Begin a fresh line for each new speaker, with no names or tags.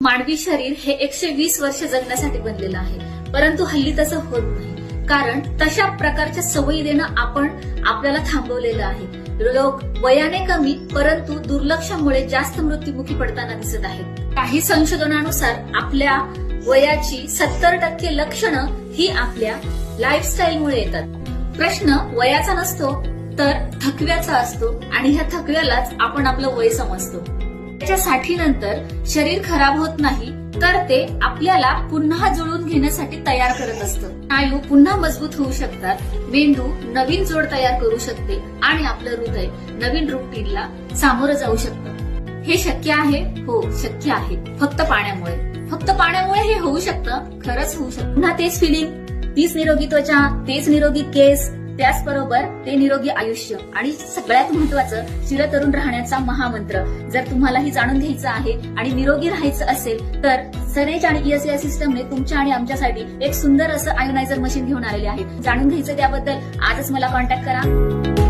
मानवी शरीर हे 120 वर्ष जगण्यासाठी बनलेलं आहे, परंतु हल्ली तसं होत नाही. कारण तशा प्रकारच्या सवयी देणं आपण आपल्याला थांबवलेलं आहे. लोक वयाने कमी परंतु दुर्लक्षामुळे जास्त मृत्युमुखी पडताना दिसत आहेत. काही संशोधनानुसार आपल्या वयाची 70% लक्षणं ही आपल्या लाईफस्टाईलमुळे येतात. प्रश्न वयाचा नसतो तर थकव्याचा असतो आणि ह्या थकव्यालाच आपण आपलं वय समजतो. त्याच्या साठीनंतर शरीर खराब होत नाही तर ते आपल्याला पुन्हा जुळवून घेण्यासाठी तयार करत असतं. स्नायू पुन्हा मजबूत होऊ शकतात, मेंदू नवीन जोड तयार करू शकते आणि आपलं हृदय नवीन रुटीनला सामोरं जाऊ शकतं. हे शक्य आहे? हो, शक्य आहे. फक्त पाण्यामुळे हे होऊ शकतं, खरंच होऊ शकतं. पुन्हा तेच फिलिंग, तीच निरोगी त्वचा, तेच निरोगी केस, त्याचबरोबर ते निरोगी आयुष्य आणि सगळ्यात महत्वाचं चिरतरुण राहण्याचा महामंत्र. जर तुम्हालाही जाणून घ्यायचं आहे आणि निरोगी राहायचं असेल तर सरेज आणि ESI सिस्टमने तुमच्या आणि आमच्यासाठी एक सुंदर असं आयोनायझर मशीन घेऊन आलेले आहे. जाणून घ्यायचं त्याबद्दल आजच मला कॉन्टॅक्ट करा.